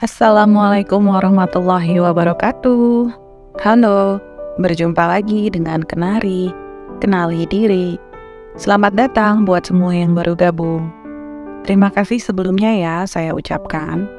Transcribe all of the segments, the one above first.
Assalamualaikum warahmatullahi wabarakatuh. Halo, berjumpa lagi dengan Kenari, kenali diri. Selamat datang buat semua yang baru gabung. Terima kasih sebelumnya ya saya ucapkan.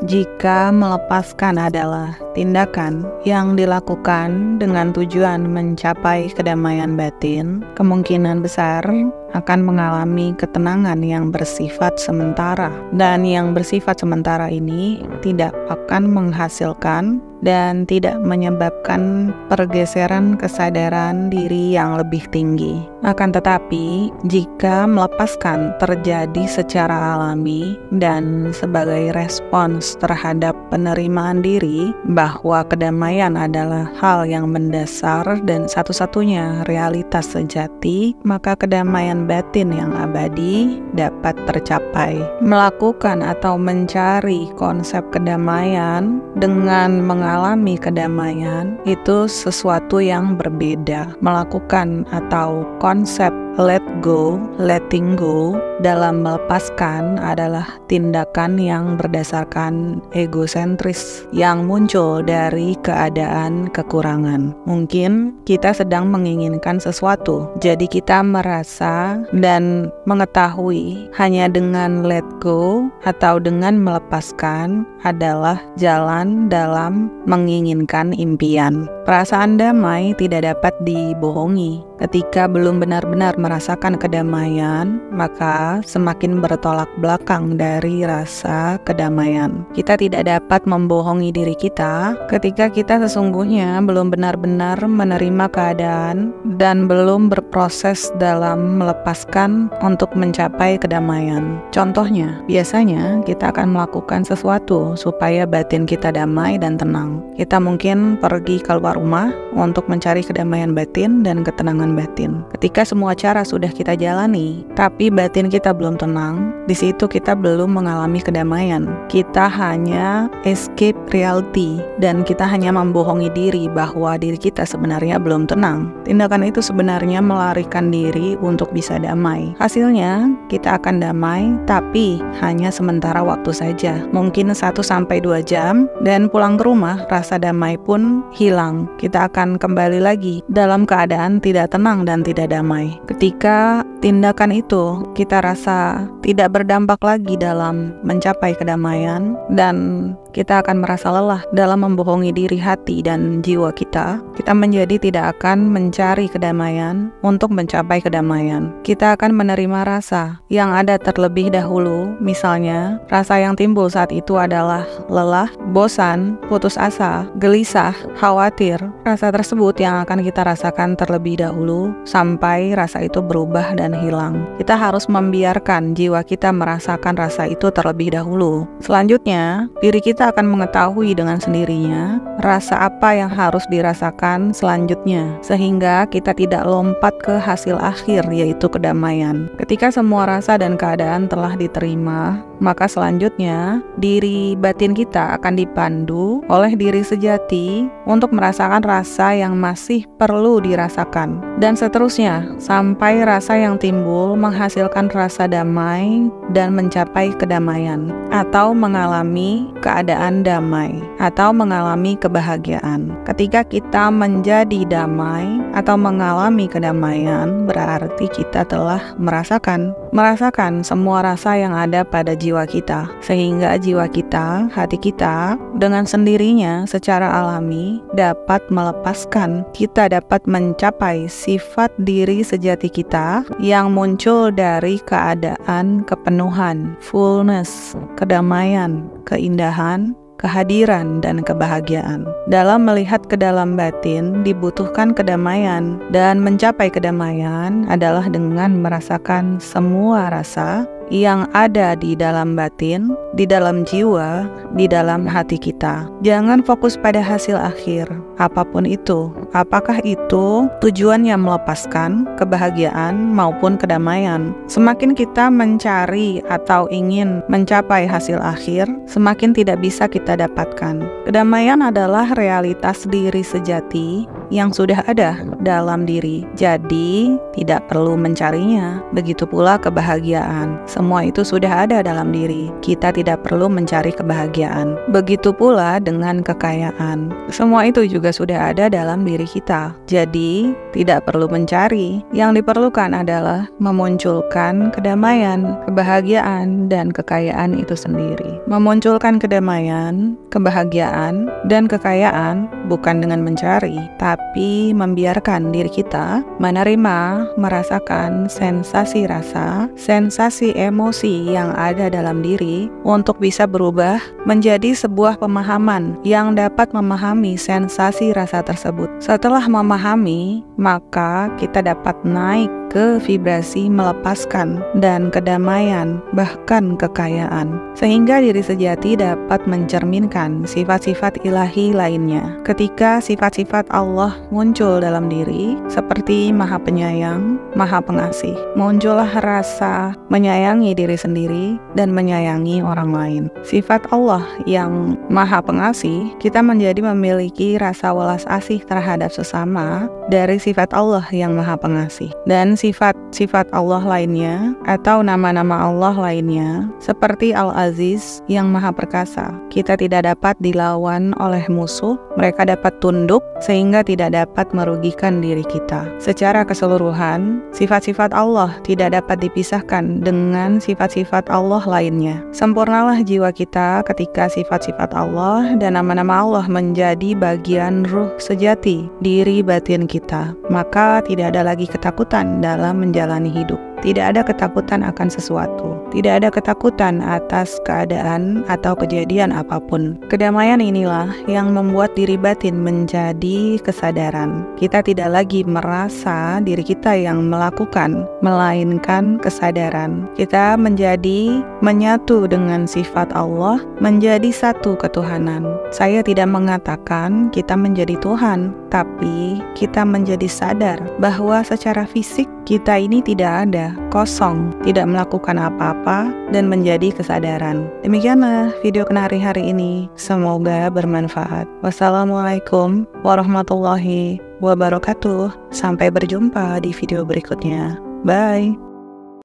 Jika melepaskan adalah tindakan yang dilakukan dengan tujuan mencapai kedamaian batin, kemungkinan besar akan mengalami ketenangan yang bersifat sementara. Dan yang bersifat sementara ini tidak akan menghasilkan dan tidak menyebabkan pergeseran kesadaran diri yang lebih tinggi. Akan tetapi, jika melepaskan terjadi secara alami dan sebagai respons terhadap penerimaan diri bahwa kedamaian adalah hal yang mendasar dan satu-satunya realitas sejati, maka kedamaian batin yang abadi dapat tercapai. Melakukan atau mencari konsep kedamaian dengan mengalami kedamaian itu sesuatu yang berbeda. Melakukan atau konsep let go, letting go dalam melepaskan adalah tindakan yang berdasarkan egosentris yang muncul dari keadaan kekurangan. Mungkin kita sedang menginginkan sesuatu, jadi kita merasa dan mengetahui hanya dengan let go atau dengan melepaskan adalah jalan dalam menginginkan impian. Perasaan damai tidak dapat dibohongi. Ketika belum benar-benar merasakan kedamaian, maka semakin bertolak belakang dari rasa kedamaian. Kita tidak dapat membohongi diri kita ketika kita sesungguhnya belum benar-benar menerima keadaan dan belum berproses dalam melepaskan untuk mencapai kedamaian. Contohnya, biasanya kita akan melakukan sesuatu supaya batin kita damai dan tenang. Kita mungkin pergi keluar rumah untuk mencari kedamaian batin dan ketenangan batin. Ketika semua cara sudah kita jalani, tapi batin kita belum tenang, di situ kita belum mengalami kedamaian. Kita hanya escape reality dan kita hanya membohongi diri bahwa diri kita sebenarnya belum tenang. Tindakan itu sebenarnya melarikan diri untuk bisa damai. Hasilnya, kita akan damai, tapi hanya sementara waktu saja. Mungkin 1-2 jam, dan pulang ke rumah, rasa damai pun hilang. Kita akan kembali lagi dalam keadaan tidak tenang dan tidak damai. Ketika tindakan itu kita rasa tidak berdampak lagi dalam mencapai kedamaian, dan kita akan merasa lelah dalam membohongi diri, hati, dan jiwa kita, kita menjadi tidak akan mencari kedamaian untuk mencapai kedamaian. Kita akan menerima rasa yang ada terlebih dahulu. Misalnya, rasa yang timbul saat itu adalah lelah, bosan, putus asa, gelisah, khawatir. Rasa tersebut yang akan kita rasakan terlebih dahulu sampai rasa itu berubah dan hilang. Kita harus membiarkan jiwa kita merasakan rasa itu terlebih dahulu. Selanjutnya, diri kita akan mengetahui dengan sendirinya rasa apa yang harus dirasakan selanjutnya, sehingga kita tidak lompat ke hasil akhir, yaitu kedamaian. Ketika semua rasa dan keadaan telah diterima, maka selanjutnya diri batin kita akan dipandu oleh diri sejati untuk merasakan rasa yang masih perlu dirasakan, dan seterusnya sampai rasa yang timbul menghasilkan rasa damai dan mencapai kedamaian, atau mengalami keadaan damai, atau mengalami kebahagiaan. Ketika kita menjadi damai atau mengalami kedamaian, berarti kita telah merasakan semua rasa yang ada pada jiwa kita, sehingga jiwa kita, hati kita, dengan sendirinya secara alami dapat melepaskan. Kita dapat mencapai sifat diri sejati kita yang muncul dari keadaan kepenuhan, fullness, kedamaian, keindahan, kehadiran, dan kebahagiaan. Dalam melihat ke dalam batin dibutuhkan kedamaian, dan mencapai kedamaian adalah dengan merasakan semua rasa yang ada di dalam batin, di dalam jiwa, di dalam hati kita. Jangan fokus pada hasil akhir, apapun itu. Apakah itu tujuannya melepaskan kebahagiaan maupun kedamaian? Semakin kita mencari atau ingin mencapai hasil akhir, semakin tidak bisa kita dapatkan. Kedamaian adalah realitas diri sejati yang sudah ada dalam diri. Jadi, tidak perlu mencarinya. Begitu pula kebahagiaan. Semua itu sudah ada dalam diri. Kita tidak perlu mencari kebahagiaan. Begitu pula dengan kekayaan. Semua itu juga sudah ada dalam diri kita. Jadi, tidak perlu mencari. Yang diperlukan adalah memunculkan kedamaian, kebahagiaan, dan kekayaan itu sendiri. Memunculkan kedamaian, kebahagiaan, dan kekayaan bukan dengan mencari, tapi membiarkan diri kita menerima, merasakan sensasi rasa, sensasi emosi yang ada dalam diri untuk bisa berubah menjadi sebuah pemahaman yang dapat memahami sensasi rasa tersebut. Setelah memahami, maka kita dapat naik ke vibrasi melepaskan dan kedamaian, bahkan kekayaan, sehingga diri sejati dapat mencerminkan sifat-sifat ilahi lainnya. Ketika sifat-sifat Allah muncul dalam diri, seperti Maha Penyayang, Maha Pengasih, muncullah rasa menyayangi diri sendiri dan menyayangi orang lain. Sifat Allah yang Maha Pengasih, kita menjadi memiliki rasa welas asih terhadap sesama dari sifat Allah yang Maha Pengasih. Dan sifat-sifat Allah lainnya atau nama-nama Allah lainnya seperti Al-Aziz yang Maha Perkasa. Kita tidak dapat dilawan oleh musuh, mereka dapat tunduk sehingga tidak dapat merugikan diri kita. Secara keseluruhan, sifat-sifat Allah tidak dapat dipisahkan dengan sifat-sifat Allah lainnya. Sempurnalah jiwa kita ketika sifat-sifat Allah dan nama-nama Allah menjadi bagian ruh sejati diri batin kita. Maka tidak ada lagi ketakutan dalam menjalani hidup. Tidak ada ketakutan akan sesuatu. Tidak ada ketakutan atas keadaan atau kejadian apapun. Kedamaian inilah yang membuat diri batin menjadi kesadaran. Kita tidak lagi merasa diri kita yang melakukan, melainkan kesadaran. Kita menjadi menyatu dengan sifat Allah, menjadi satu ketuhanan. Saya tidak mengatakan kita menjadi Tuhan, tapi kita menjadi sadar bahwa secara fisik kita ini tidak ada, kosong, tidak melakukan apa-apa, dan menjadi kesadaran. Demikianlah video Kenari hari ini. Semoga bermanfaat. Wassalamualaikum warahmatullahi wabarakatuh. Sampai berjumpa di video berikutnya. Bye.